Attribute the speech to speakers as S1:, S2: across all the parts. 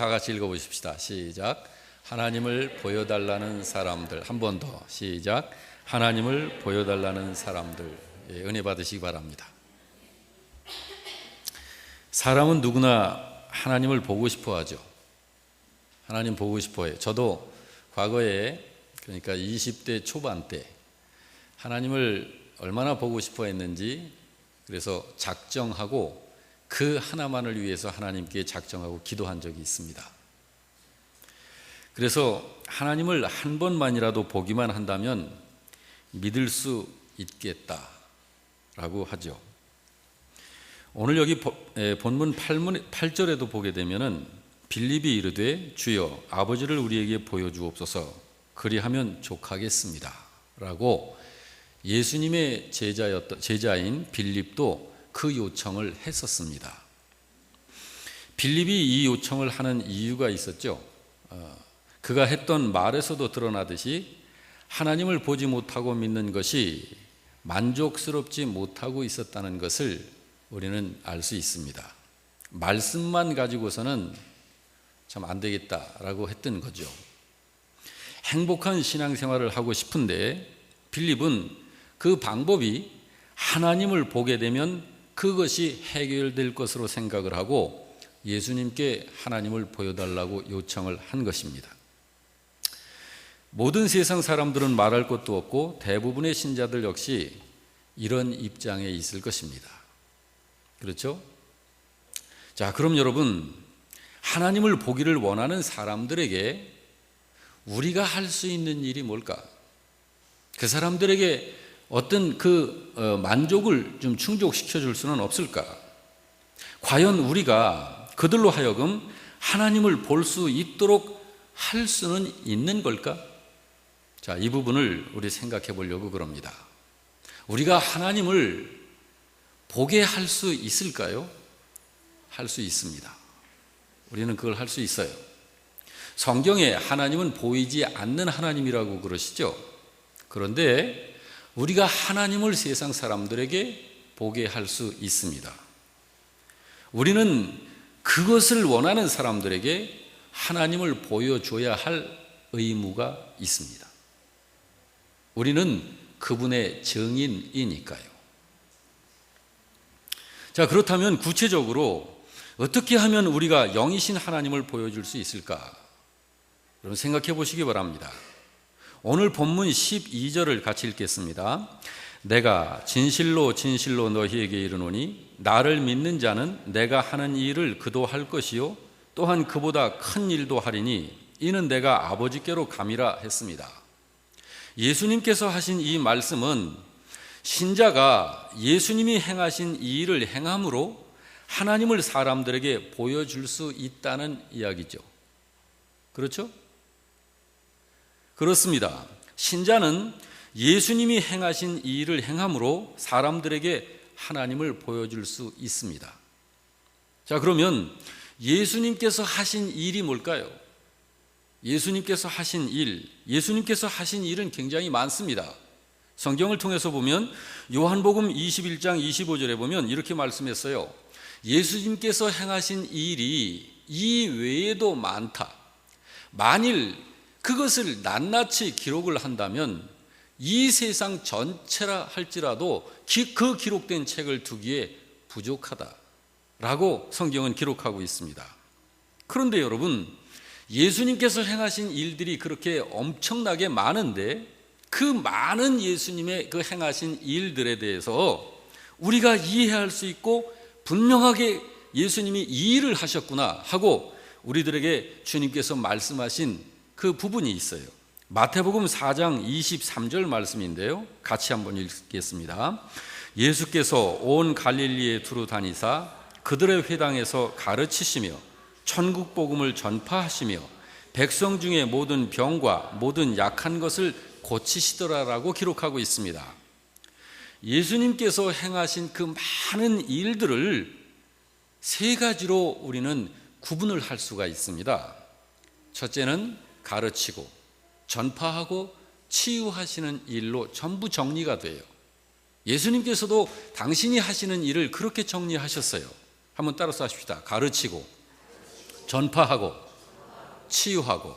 S1: 다 같이 읽어보십시다. 시작. 하나님을 보여달라는 사람들. 한 번 더. 시작. 하나님을 보여달라는 사람들. 예, 은혜 받으시기 바랍니다. 사람은 누구나 하나님을 보고 싶어 하죠. 하나님 보고 싶어 해요. 저도 과거에, 그러니까 20대 초반 때 하나님을 얼마나 보고 싶어 했는지, 그래서 작정하고 그 하나만을 위해서 하나님께 작정하고 기도한 적이 있습니다. 그래서 하나님을 한 번만이라도 보기만 한다면 믿을 수 있겠다라고 하죠. 오늘 여기 본문 8절에도 보게 되면은 빌립이 이르되 주여 아버지를 우리에게 보여주옵소서 그리하면 족하겠습니다 라고 예수님의 제자인 빌립도 그 요청을 했었습니다. 빌립이 이 요청을 하는 이유가 있었죠. 그가 했던 말에서도 드러나듯이 하나님을 보지 못하고 믿는 것이 만족스럽지 못하고 있었다는 것을 우리는 알 수 있습니다. 말씀만 가지고서는 참 안 되겠다라고 했던 거죠. 행복한 신앙생활을 하고 싶은데 빌립은 그 방법이 하나님을 보게 되면 그것이 해결될 것으로 생각을 하고 예수님께 하나님을 보여달라고 요청을 한 것입니다. 모든 세상 사람들은 말할 것도 없고 대부분의 신자들 역시 이런 입장에 있을 것입니다. 그렇죠? 자, 그럼 여러분, 하나님을 보기를 원하는 사람들에게 우리가 할 수 있는 일이 뭘까? 그 사람들에게 어떤 만족을 좀 충족시켜 줄 수는 없을까? 과연 우리가 그들로 하여금 하나님을 볼 수 있도록 할 수는 있는 걸까? 자, 이 부분을 우리 생각해 보려고 그럽니다. 우리가 하나님을 보게 할 수 있을까요? 할 수 있습니다. 우리는 그걸 할 수 있어요. 성경에 하나님은 보이지 않는 하나님이라고 그러시죠. 그런데 우리가 하나님을 세상 사람들에게 보게 할 수 있습니다. 우리는 그것을 원하는 사람들에게 하나님을 보여줘야 할 의무가 있습니다. 우리는 그분의 증인이니까요. 자, 그렇다면 구체적으로 어떻게 하면 우리가 영이신 하나님을 보여줄 수 있을까? 여러분 생각해 보시기 바랍니다. 오늘 본문 12절을 같이 읽겠습니다. 내가 진실로 진실로 너희에게 이르노니 나를 믿는 자는 내가 하는 일을 그도 할 것이요 또한 그보다 큰 일도 하리니 이는 내가 아버지께로 감이라 했습니다. 예수님께서 하신 이 말씀은 신자가 예수님이 행하신 이 일을 행함으로 하나님을 사람들에게 보여줄 수 있다는 이야기죠. 그렇죠? 그렇습니다. 신자는 예수님이 행하신 이 일을 행함으로 사람들에게 하나님을 보여줄 수 있습니다. 자, 그러면 예수님께서 하신 일이 뭘까요? 예수님께서 하신 일은 굉장히 많습니다. 성경을 통해서 보면 요한복음 21장 25절에 보면 이렇게 말씀했어요. 예수님께서 행하신 일이 이 외에도 많다. 만일 그것을 낱낱이 기록을 한다면 이 세상 전체라 할지라도 그 기록된 책을 두기에 부족하다라고 성경은 기록하고 있습니다. 그런데 여러분, 예수님께서 행하신 일들이 그렇게 엄청나게 많은데 그 많은 예수님의 그 행하신 일들에 대해서 우리가 이해할 수 있고 분명하게 예수님이 이 일을 하셨구나 하고 우리들에게 주님께서 말씀하신 그 부분이 있어요. 마태복음 4장 23절 말씀인데요, 같이 한번 읽겠습니다. 예수께서 온 갈릴리에 두루 다니사 그들의 회당에서 가르치시며 천국 복음을 전파하시며 백성 중에 모든 병과 모든 약한 것을 고치시더라라고 기록하고 있습니다. 예수님께서 행하신 그 많은 일들을 세 가지로 우리는 구분을 할 수가 있습니다. 첫째는 가르치고 전파하고 치유하시는 일로 전부 정리가 돼요. 예수님께서도 당신이 하시는 일을 그렇게 정리하셨어요. 한번 따라서 하십시다. 가르치고 전파하고 치유하고.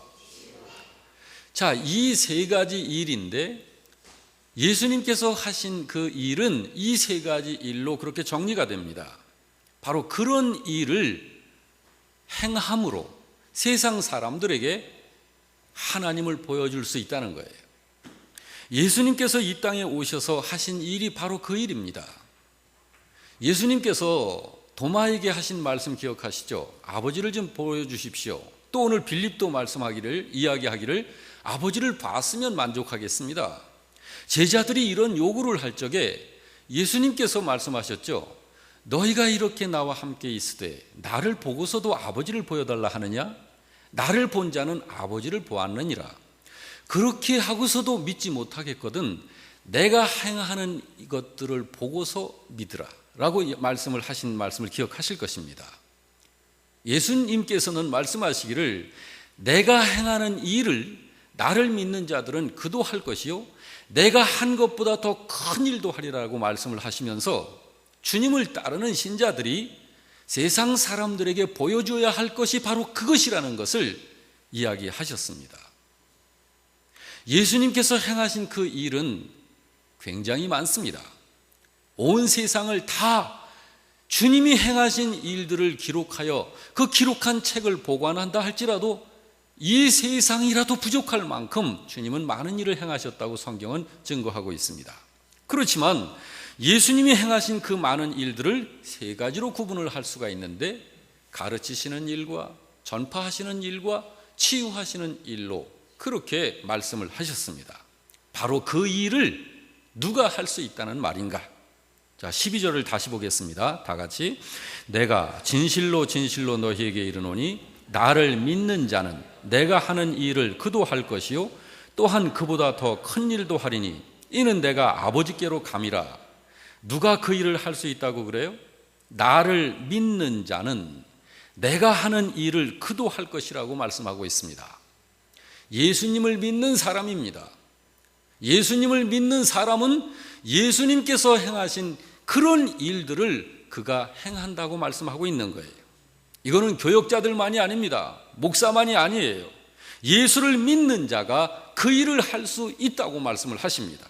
S1: 자, 이 세 가지 일인데 예수님께서 하신 그 일은 이 세 가지 일로 그렇게 정리가 됩니다. 바로 그런 일을 행함으로 세상 사람들에게 하나님을 보여줄 수 있다는 거예요. 예수님께서 이 땅에 오셔서 하신 일이 바로 그 일입니다. 예수님께서 도마에게 하신 말씀 기억하시죠? 아버지를 좀 보여주십시오. 또 오늘 빌립도 이야기하기를 아버지를 봤으면 만족하겠습니다. 제자들이 이런 요구를 할 적에 예수님께서 말씀하셨죠. 너희가 이렇게 나와 함께 있으되 나를 보고서도 아버지를 보여달라 하느냐? 나를 본 자는 아버지를 보았느니라. 그렇게 하고서도 믿지 못하겠거든 내가 행하는 것들을 보고서 믿으라 라고 하신 말씀을 기억하실 것입니다. 예수님께서는 말씀하시기를 내가 행하는 일을 나를 믿는 자들은 그도 할 것이요 내가 한 것보다 더 큰 일도 하리라고 말씀을 하시면서 주님을 따르는 신자들이 세상 사람들에게 보여줘야 할 것이 바로 그것이라는 것을 이야기하셨습니다. 예수님께서 행하신 그 일은 굉장히 많습니다. 온 세상을 다 주님이 행하신 일들을 기록하여 그 기록한 책을 보관한다 할지라도 이 세상이라도 부족할 만큼 주님은 많은 일을 행하셨다고 성경은 증거하고 있습니다. 그렇지만 예수님이 행하신 그 많은 일들을 세 가지로 구분을 할 수가 있는데 가르치시는 일과 전파하시는 일과 치유하시는 일로 그렇게 말씀을 하셨습니다. 바로 그 일을 누가 할 수 있다는 말인가? 자, 12절을 다시 보겠습니다. 다 같이. 내가 진실로 진실로 너희에게 이르노니 나를 믿는 자는 내가 하는 일을 그도 할 것이요 또한 그보다 더 큰 일도 하리니 이는 내가 아버지께로 감이라. 누가 그 일을 할 수 있다고 그래요? 나를 믿는 자는 내가 하는 일을 그도 할 것이라고 말씀하고 있습니다. 예수님을 믿는 사람입니다. 예수님을 믿는 사람은 예수님께서 행하신 그런 일들을 그가 행한다고 말씀하고 있는 거예요. 이거는 교역자들만이 아닙니다. 목사만이 아니에요. 예수를 믿는 자가 그 일을 할 수 있다고 말씀을 하십니다.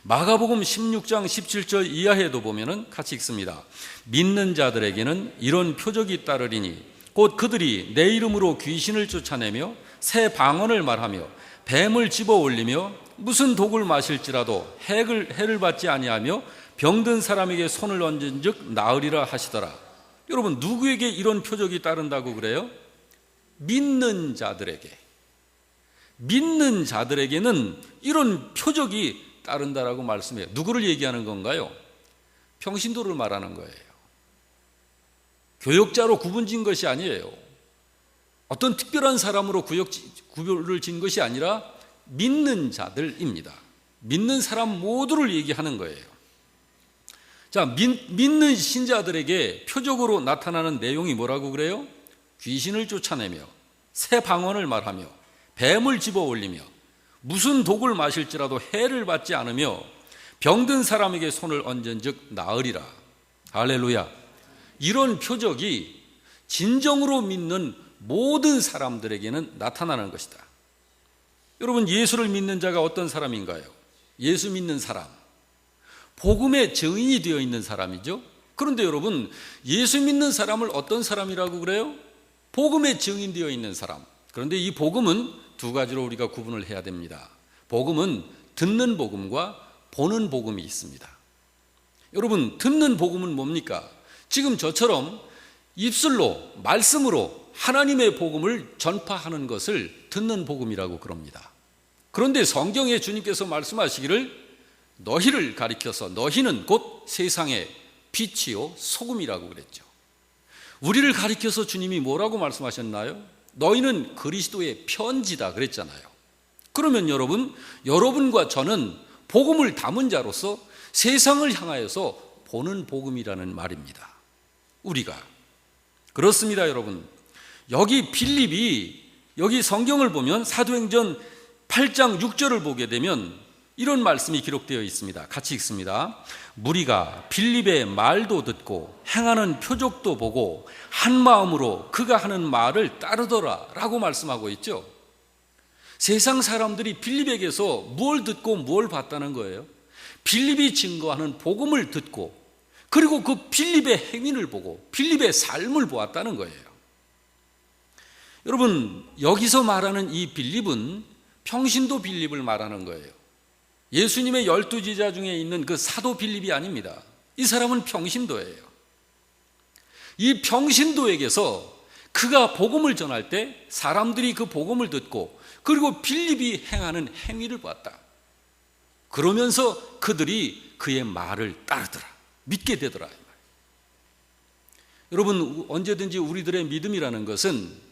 S1: 마가복음 16장 17절 이하에도 보면은 같이 읽습니다. 믿는 자들에게는 이런 표적이 따르리니 곧 그들이 내 이름으로 귀신을 쫓아내며 새 방언을 말하며 뱀을 집어 올리며 무슨 독을 마실지라도 해를 받지 아니하며 병든 사람에게 손을 얹은즉 나으리라 하시더라. 여러분, 누구에게 이런 표적이 따른다고 그래요? 믿는 자들에게는 이런 표적이 따른다라고 말씀해요. 누구를 얘기하는 건가요? 평신도를 말하는 거예요. 교역자로 구분진 것이 아니에요. 어떤 특별한 사람으로 구별을 진 것이 아니라 믿는 자들입니다. 믿는 사람 모두를 얘기하는 거예요. 자, 믿는 신자들에게 표적으로 나타나는 내용이 뭐라고 그래요? 귀신을 쫓아내며 새 방언을 말하며 뱀을 집어 올리며 무슨 독을 마실지라도 해를 받지 않으며 병든 사람에게 손을 얹은즉 나으리라. 할렐루야. 이런 표적이 진정으로 믿는 모든 사람들에게는 나타나는 것이다. 여러분, 예수를 믿는 자가 어떤 사람인가요? 예수 믿는 사람, 복음의 증인이 되어 있는 사람이죠. 그런데 여러분, 예수 믿는 사람을 어떤 사람이라고 그래요? 복음의 증인되어 있는 사람. 그런데 이 복음은 두 가지로 우리가 구분을 해야 됩니다. 복음은 듣는 복음과 보는 복음이 있습니다. 여러분, 듣는 복음은 뭡니까? 지금 저처럼 입술로, 말씀으로 하나님의 복음을 전파하는 것을 듣는 복음이라고 그럽니다. 그런데 성경에 주님께서 말씀하시기를 너희를 가리켜서 너희는 곧 세상의 빛이요 소금이라고 그랬죠. 우리를 가리켜서 주님이 뭐라고 말씀하셨나요? 너희는 그리스도의 편지다 그랬잖아요. 그러면 여러분과 저는 복음을 담은 자로서 세상을 향하여서 보는 복음이라는 말입니다. 우리가. 그렇습니다, 여러분. 여기 빌립이, 여기 성경을 보면 사도행전 8장 6절을 보게 되면 이런 말씀이 기록되어 있습니다. 같이 읽습니다. 무리가 빌립의 말도 듣고 행하는 표적도 보고 한 마음으로 그가 하는 말을 따르더라 라고 말씀하고 있죠. 세상 사람들이 빌립에게서 뭘 듣고 뭘 봤다는 거예요? 빌립이 증거하는 복음을 듣고 그리고 그 빌립의 행위를 보고 빌립의 삶을 보았다는 거예요. 여러분, 여기서 말하는 이 빌립은 평신도 빌립을 말하는 거예요. 예수님의 12제자 중에 있는 그 사도 빌립이 아닙니다. 이 사람은 평신도예요. 이 평신도에게서 그가 복음을 전할 때 사람들이 그 복음을 듣고 그리고 빌립이 행하는 행위를 보았다. 그러면서 그들이 그의 말을 따르더라. 믿게 되더라. 여러분, 언제든지 우리들의 믿음이라는 것은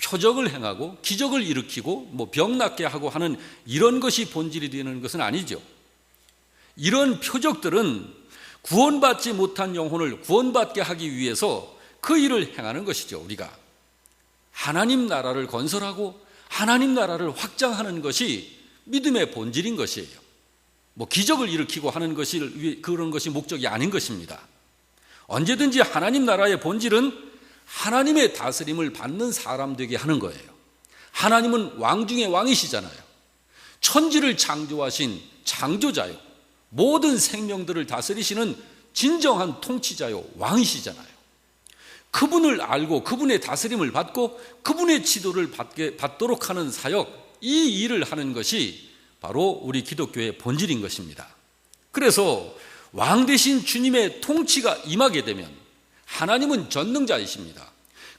S1: 표적을 행하고 기적을 일으키고 병 낫게 하고 하는 이런 것이 본질이 되는 것은 아니죠. 이런 표적들은 구원받지 못한 영혼을 구원받게 하기 위해서 그 일을 행하는 것이죠. 우리가 하나님 나라를 건설하고 하나님 나라를 확장하는 것이 믿음의 본질인 것이에요. 기적을 일으키고 하는 것이 그런 것이 목적이 아닌 것입니다. 언제든지 하나님 나라의 본질은 하나님의 다스림을 받는 사람 되게 하는 거예요. 하나님은 왕 중에 왕이시잖아요. 천지를 창조하신 창조자요, 모든 생명들을 다스리시는 진정한 통치자요, 왕이시잖아요. 그분을 알고 그분의 다스림을 받고 그분의 지도를 받도록 하는 사역, 이 일을 하는 것이 바로 우리 기독교의 본질인 것입니다. 그래서 왕 대신 주님의 통치가 임하게 되면 하나님은 전능자이십니다.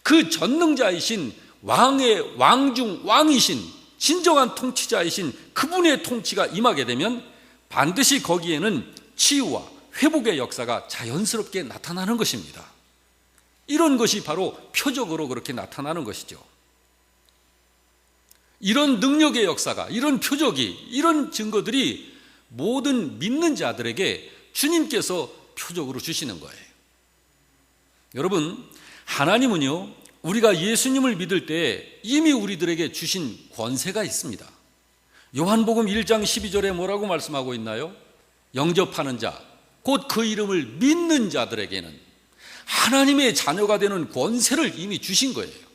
S1: 그 전능자이신 왕의 왕 중 왕이신 진정한 통치자이신 그분의 통치가 임하게 되면 반드시 거기에는 치유와 회복의 역사가 자연스럽게 나타나는 것입니다. 이런 것이 바로 표적으로 그렇게 나타나는 것이죠. 이런 능력의 역사가, 이런 표적이, 이런 증거들이 모든 믿는 자들에게 주님께서 표적으로 주시는 거예요. 여러분, 하나님은요, 우리가 예수님을 믿을 때 이미 우리들에게 주신 권세가 있습니다. 요한복음 1장 12절에 뭐라고 말씀하고 있나요? 영접하는 자, 곧 그 이름을 믿는 자들에게는 하나님의 자녀가 되는 권세를 이미 주신 거예요.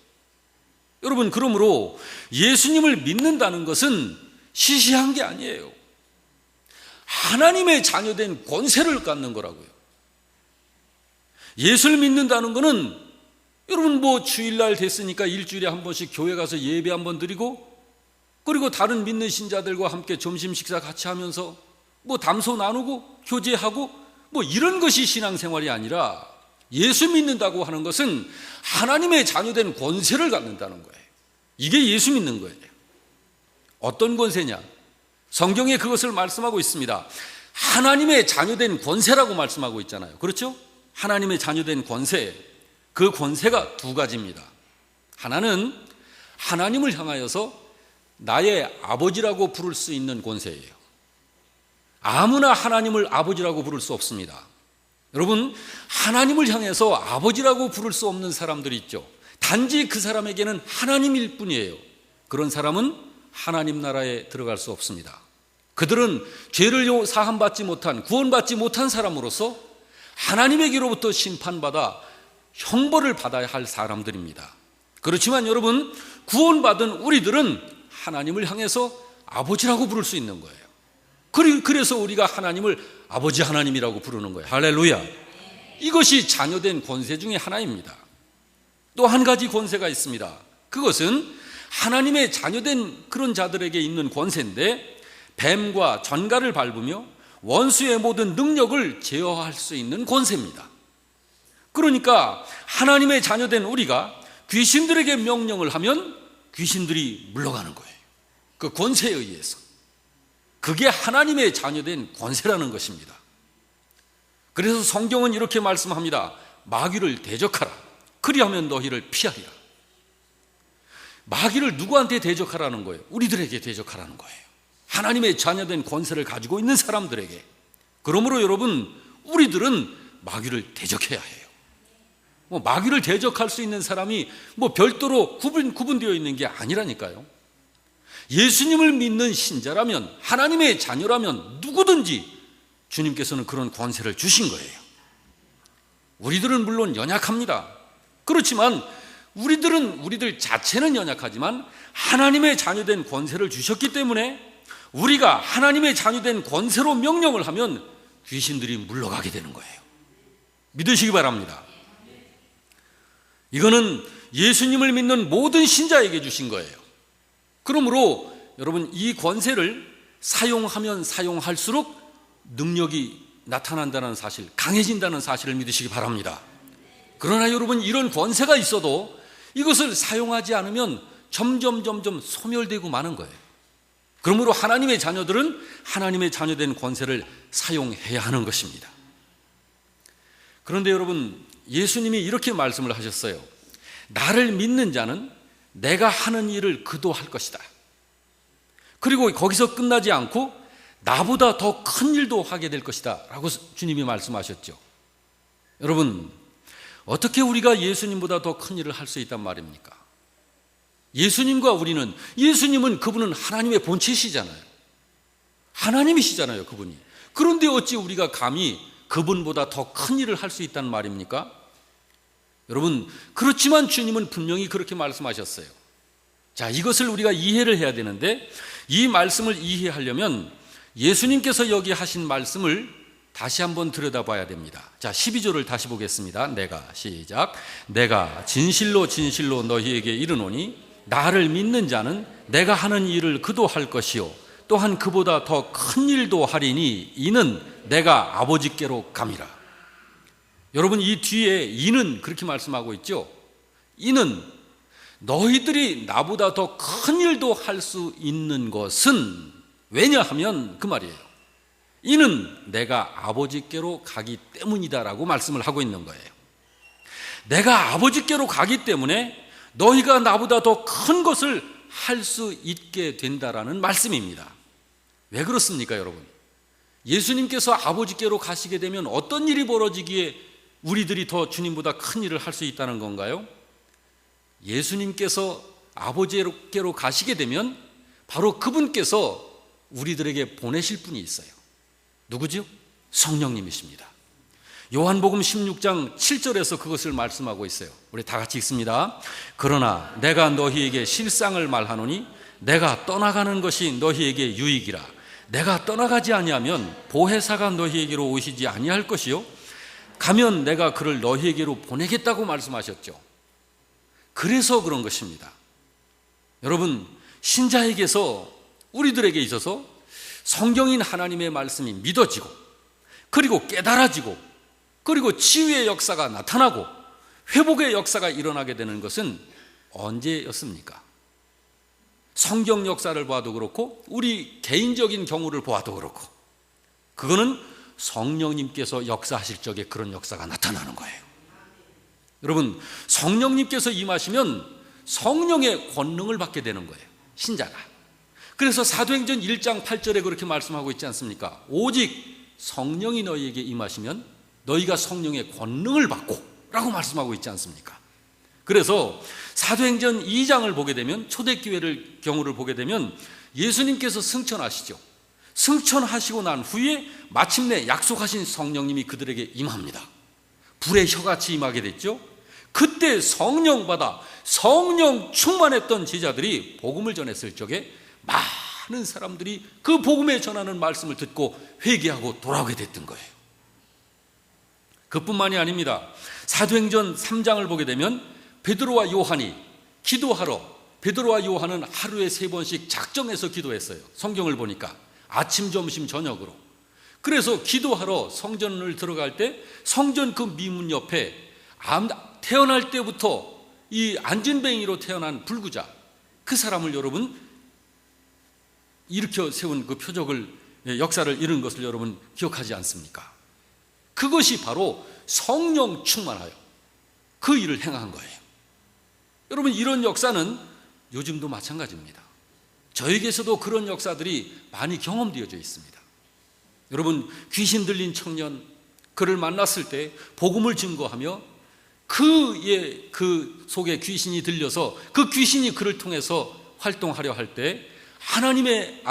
S1: 여러분, 그러므로 예수님을 믿는다는 것은 시시한 게 아니에요. 하나님의 자녀된 권세를 갖는 거라고요. 예수를 믿는다는 것은 여러분 주일날 됐으니까 일주일에 한 번씩 교회 가서 예배 한 번 드리고 그리고 다른 믿는 신자들과 함께 점심 식사 같이 하면서 담소 나누고 교제하고 이런 것이 신앙생활이 아니라 예수 믿는다고 하는 것은 하나님의 자녀된 권세를 갖는다는 거예요. 이게 예수 믿는 거예요. 어떤 권세냐? 성경에 그것을 말씀하고 있습니다. 하나님의 자녀된 권세라고 말씀하고 있잖아요. 그렇죠? 하나님의 자녀된 권세, 그 권세가 두 가지입니다. 하나는 하나님을 향하여서 나의 아버지라고 부를 수 있는 권세예요. 아무나 하나님을 아버지라고 부를 수 없습니다. 여러분, 하나님을 향해서 아버지라고 부를 수 없는 사람들이 있죠. 단지 그 사람에게는 하나님일 뿐이에요. 그런 사람은 하나님 나라에 들어갈 수 없습니다. 그들은 죄를 사함받지 못한, 구원받지 못한 사람으로서 하나님에게로부터 심판받아 형벌을 받아야 할 사람들입니다. 그렇지만 여러분, 구원받은 우리들은 하나님을 향해서 아버지라고 부를 수 있는 거예요. 그래서 우리가 하나님을 아버지 하나님이라고 부르는 거예요. 할렐루야. 이것이 자녀된 권세 중에 하나입니다. 또 한 가지 권세가 있습니다. 그것은 하나님의 자녀된 그런 자들에게 있는 권세인데, 뱀과 전갈을 밟으며 원수의 모든 능력을 제어할 수 있는 권세입니다. 그러니까 하나님의 자녀된 우리가 귀신들에게 명령을 하면 귀신들이 물러가는 거예요. 그 권세에 의해서. 그게 하나님의 자녀된 권세라는 것입니다. 그래서 성경은 이렇게 말씀합니다. 마귀를 대적하라. 그리하면 너희를 피하리라. 마귀를 누구한테 대적하라는 거예요? 우리들에게 대적하라는 거예요. 하나님의 자녀된 권세를 가지고 있는 사람들에게. 그러므로 여러분, 우리들은 마귀를 대적해야 해요. 마귀를 대적할 수 있는 사람이 별도로 구분되어 있는 게 아니라니까요. 예수님을 믿는 신자라면, 하나님의 자녀라면 누구든지 주님께서는 그런 권세를 주신 거예요. 우리들은 물론 연약합니다. 그렇지만 우리들 자체는 연약하지만 하나님의 자녀된 권세를 주셨기 때문에 우리가 하나님의 자녀된 권세로 명령을 하면 귀신들이 물러가게 되는 거예요. 믿으시기 바랍니다. 이거는 예수님을 믿는 모든 신자에게 주신 거예요. 그러므로 여러분, 이 권세를 사용하면 사용할수록 능력이 나타난다는 사실, 강해진다는 사실을 믿으시기 바랍니다. 그러나 여러분, 이런 권세가 있어도 이것을 사용하지 않으면 점점 소멸되고 마는 거예요. 그러므로 하나님의 자녀들은 하나님의 자녀된 권세를 사용해야 하는 것입니다. 그런데 여러분, 예수님이 이렇게 말씀을 하셨어요. 나를 믿는 자는 내가 하는 일을 그도 할 것이다. 그리고 거기서 끝나지 않고 나보다 더 큰 일도 하게 될 것이다 라고 주님이 말씀하셨죠. 여러분, 어떻게 우리가 예수님보다 더 큰 일을 할 수 있단 말입니까? 예수님과 우리는, 예수님은 그분은 하나님의 본체시잖아요. 하나님이시잖아요, 그분이. 그런데 어찌 우리가 감히 그분보다 더 큰 일을 할 수 있단 말입니까? 여러분, 그렇지만 주님은 분명히 그렇게 말씀하셨어요. 자, 이것을 우리가 이해를 해야 되는데, 이 말씀을 이해하려면 예수님께서 여기 하신 말씀을 다시 한번 들여다봐야 됩니다. 자, 12절을 다시 보겠습니다. 시작. 내가 진실로 진실로 너희에게 이르노니 나를 믿는 자는 내가 하는 일을 그도 할 것이요 또한 그보다 더 큰 일도 하리니 이는 내가 아버지께로 감이라. 여러분, 이 뒤에 이는 그렇게 말씀하고 있죠. 이는 너희들이 나보다 더 큰 일도 할 수 있는 것은, 왜냐하면 그 말이에요. 이는 내가 아버지께로 가기 때문이다라고 말씀을 하고 있는 거예요. 내가 아버지께로 가기 때문에 너희가 나보다 더 큰 것을 할 수 있게 된다라는 말씀입니다. 왜 그렇습니까, 여러분? 예수님께서 아버지께로 가시게 되면 어떤 일이 벌어지기에 우리들이 더 주님보다 큰 일을 할 수 있다는 건가요? 예수님께서 아버지께로 가시게 되면 바로 그분께서 우리들에게 보내실 분이 있어요. 누구죠? 성령님이십니다. 요한복음 16장 7절에서 그것을 말씀하고 있어요. 우리 다 같이 읽습니다. 그러나 내가 너희에게 실상을 말하노니 내가 떠나가는 것이 너희에게 유익이라. 내가 떠나가지 아니하면 보혜사가 너희에게로 오시지 아니할 것이요 가면 내가 그를 너희에게로 보내겠다고 말씀하셨죠. 그래서 그런 것입니다. 여러분, 신자에게서, 우리들에게 있어서 성경인 하나님의 말씀이 믿어지고, 그리고 깨달아지고, 그리고 치유의 역사가 나타나고 회복의 역사가 일어나게 되는 것은 언제였습니까? 성경 역사를 봐도 그렇고 우리 개인적인 경우를 보아도 그렇고, 그거는 성령님께서 역사하실 적에 그런 역사가 나타나는 거예요. 여러분, 성령님께서 임하시면 성령의 권능을 받게 되는 거예요, 신자가. 그래서 사도행전 1장 8절에 그렇게 말씀하고 있지 않습니까? 오직 성령이 너희에게 임하시면 너희가 성령의 권능을 받고 라고 말씀하고 있지 않습니까? 그래서 사도행전 2장을 보게 되면, 초대교회를 경우를 보게 되면 예수님께서 승천하시죠. 승천하시고 난 후에 마침내 약속하신 성령님이 그들에게 임합니다. 불의 혀같이 임하게 됐죠. 그때 성령 받아 성령 충만했던 제자들이 복음을 전했을 적에 많은 사람들이 그 복음에 전하는 말씀을 듣고 회개하고 돌아오게 됐던 거예요. 그뿐만이 아닙니다. 사도행전 3장을 보게 되면 베드로와 요한이 기도하러, 베드로와 요한은 하루에 3번씩 작정해서 기도했어요. 성경을 보니까 아침, 점심, 저녁으로. 그래서 기도하러 성전을 들어갈 때 성전 그 미문 옆에 태어날 때부터 이 안진뱅이로 태어난 불구자, 그 사람을 여러분 일으켜 세운 그 표적을, 역사를 이룬 것을 여러분 기억하지 않습니까? 그것이 바로 성령 충만하여 그 일을 행한 거예요. 여러분, 이런 역사는 요즘도 마찬가지입니다. 저에게서도 그런 역사들이 많이 경험되어져 있습니다. 여러분, 귀신 들린 청년, 그를 만났을 때 복음을 증거하며 그 속에 귀신이 들려서 그 귀신이 그를 통해서 활동하려 할 때 하나님의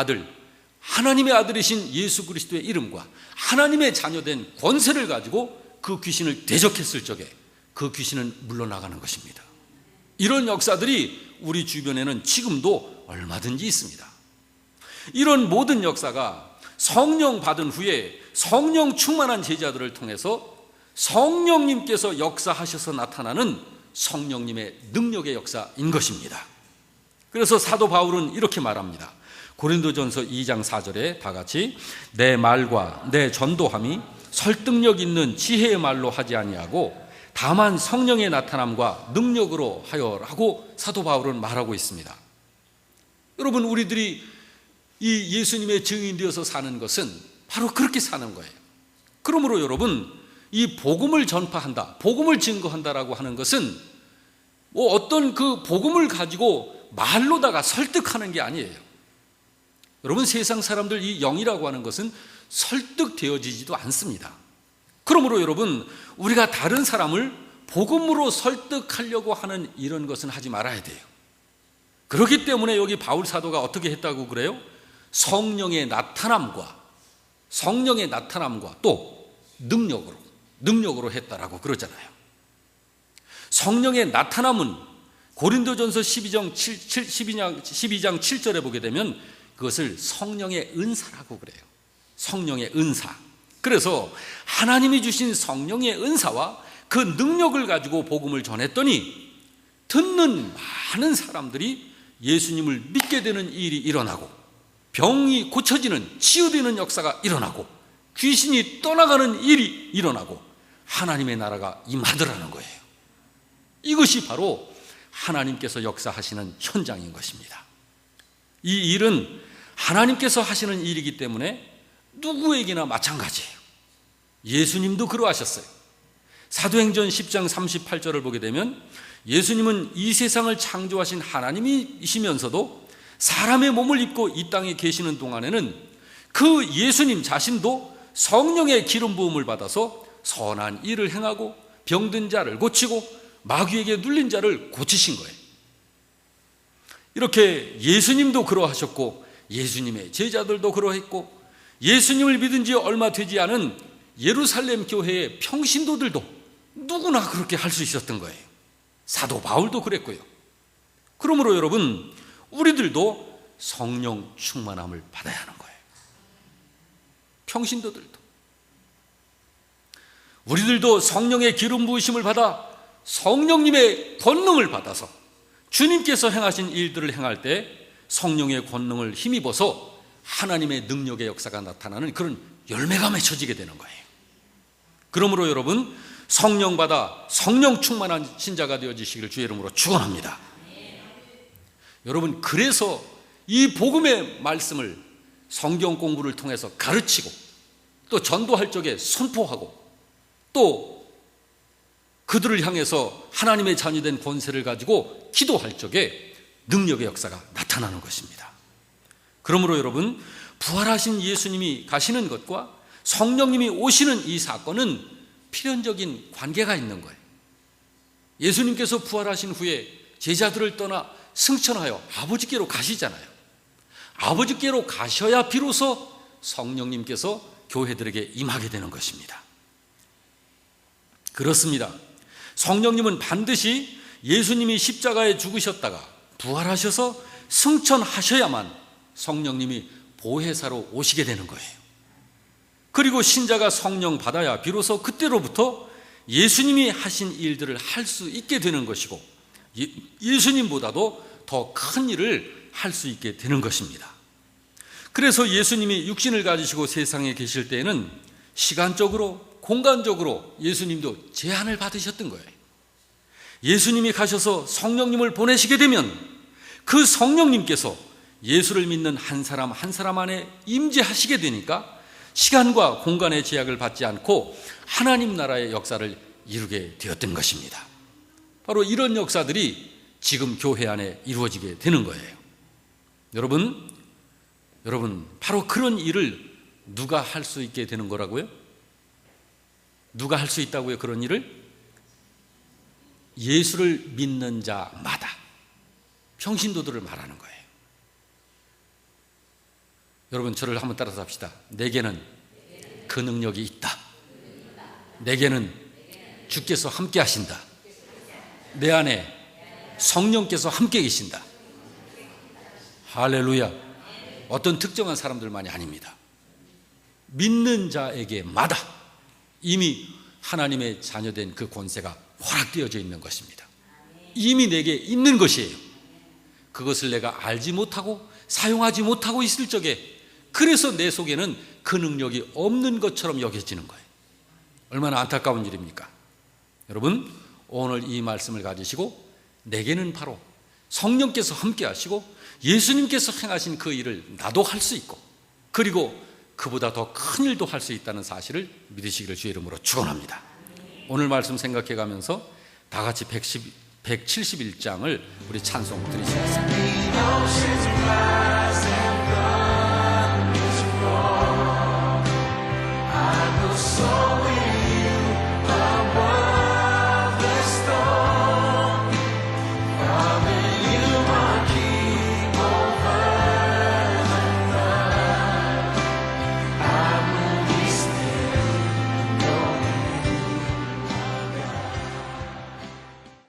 S1: 아들이신 예수 그리스도의 이름과 하나님의 자녀된 권세를 가지고 그 귀신을 대적했을 적에 그 귀신은 물러나가는 것입니다. 이런 역사들이 우리 주변에는 지금도 얼마든지 있습니다. 이런 모든 역사가 성령 받은 후에 성령 충만한 제자들을 통해서 성령님께서 역사하셔서 나타나는 성령님의 능력의 역사인 것입니다. 그래서 사도 바울은 이렇게 말합니다. 고린도전서 2장 4절에 다 같이 내 말과 내 전도함이 설득력 있는 지혜의 말로 하지 아니하고 다만 성령의 나타남과 능력으로 하여라고 사도 바울은 말하고 있습니다. 여러분, 우리들이 이 예수님의 증인 되어서 사는 것은 바로 그렇게 사는 거예요. 그러므로 여러분, 이 복음을 전파한다, 복음을 증거한다라고 하는 것은 어떤 그 복음을 가지고 말로다가 설득하는 게 아니에요. 여러분, 세상 사람들 이 영이라고 하는 것은 설득되어지지도 않습니다. 그러므로 여러분, 우리가 다른 사람을 복음으로 설득하려고 하는 이런 것은 하지 말아야 돼요. 그렇기 때문에 여기 바울 사도가 어떻게 했다고 그래요? 성령의 나타남과 또 능력으로 했다라고 그러잖아요. 성령의 나타남은 고린도전서 12장 7절에 보게 되면 그것을 성령의 은사라고 그래요. 성령의 은사. 그래서 하나님이 주신 성령의 은사와 그 능력을 가지고 복음을 전했더니 듣는 많은 사람들이 예수님을 믿게 되는 일이 일어나고 병이 고쳐지는, 치유되는 역사가 일어나고 귀신이 떠나가는 일이 일어나고 하나님의 나라가 임하더라는 거예요. 이것이 바로 하나님께서 역사하시는 현장인 것입니다. 이 일은 하나님께서 하시는 일이기 때문에 누구에게나 마찬가지예요. 예수님도 그러하셨어요. 사도행전 10장 38절을 보게 되면 예수님은 이 세상을 창조하신 하나님이시면서도 사람의 몸을 입고 이 땅에 계시는 동안에는 그 예수님 자신도 성령의 기름 부음을 받아서 선한 일을 행하고 병든 자를 고치고 마귀에게 눌린 자를 고치신 거예요. 이렇게 예수님도 그러하셨고 예수님의 제자들도 그러했고 예수님을 믿은 지 얼마 되지 않은 예루살렘 교회의 평신도들도 누구나 그렇게 할 수 있었던 거예요. 사도 바울도 그랬고요. 그러므로 여러분, 우리들도 성령 충만함을 받아야 하는 거예요. 평신도들도. 우리들도 성령의 기름 부으심을 받아 성령님의 권능을 받아서 주님께서 행하신 일들을 행할 때 성령의 권능을 힘입어서 하나님의 능력의 역사가 나타나는 그런 열매가 맺혀지게 되는 거예요. 그러므로 여러분, 성령 받아 성령 충만한 신자가 되어지시기를 주의 이름으로 축원합니다. 여러분, 그래서 이 복음의 말씀을 성경 공부를 통해서 가르치고 또 전도할 적에 선포하고 또 그들을 향해서 하나님의 자녀된 권세를 가지고 기도할 적에 능력의 역사가 나타나는 것입니다. 그러므로 여러분, 부활하신 예수님이 가시는 것과 성령님이 오시는 이 사건은 필연적인 관계가 있는 거예요. 예수님께서 부활하신 후에 제자들을 떠나 승천하여 아버지께로 가시잖아요. 아버지께로 가셔야 비로소 성령님께서 교회들에게 임하게 되는 것입니다. 그렇습니다. 성령님은 반드시 예수님이 십자가에 죽으셨다가 부활하셔서 승천하셔야만 성령님이 보혜사로 오시게 되는 거예요. 그리고 신자가 성령 받아야 비로소 그때로부터 예수님이 하신 일들을 할 수 있게 되는 것이고 예수님보다도 더 큰 일을 할 수 있게 되는 것입니다. 그래서 예수님이 육신을 가지시고 세상에 계실 때에는 시간적으로 공간적으로 예수님도 제한을 받으셨던 거예요. 예수님이 가셔서 성령님을 보내시게 되면 그 성령님께서 예수를 믿는 한 사람 한 사람 안에 임재하시게 되니까 시간과 공간의 제약을 받지 않고 하나님 나라의 역사를 이루게 되었던 것입니다. 바로 이런 역사들이 지금 교회 안에 이루어지게 되는 거예요. 여러분, 바로 그런 일을 누가 할 수 있게 되는 거라고요? 누가 할 수 있다고요? 그런 일을? 예수를 믿는 자마다, 평신도들을 말하는 거예요. 여러분 저를 한번 따라서 합시다. 내게는 그 능력이 있다. 내게는 주께서 함께 하신다. 내 안에 성령께서 함께 계신다. 할렐루야. 어떤 특정한 사람들만이 아닙니다. 믿는 자에게마다 이미 하나님의 자녀된 그 권세가 허락되어져 있는 것입니다. 이미 내게 있는 것이에요. 그것을 내가 알지 못하고 사용하지 못하고 있을 적에, 그래서 내 속에는 그 능력이 없는 것처럼 여겨지는 거예요. 얼마나 안타까운 일입니까? 여러분, 오늘 이 말씀을 가지시고 내게는 바로 성령께서 함께 하시고 예수님께서 행하신 그 일을 나도 할 수 있고, 그리고 그보다 더 큰 일도 할 수 있다는 사실을 믿으시기를 주의 이름으로 축원합니다. 오늘 말씀 생각해 가면서 다 같이 171장을 우리 찬송 드리시겠습니다.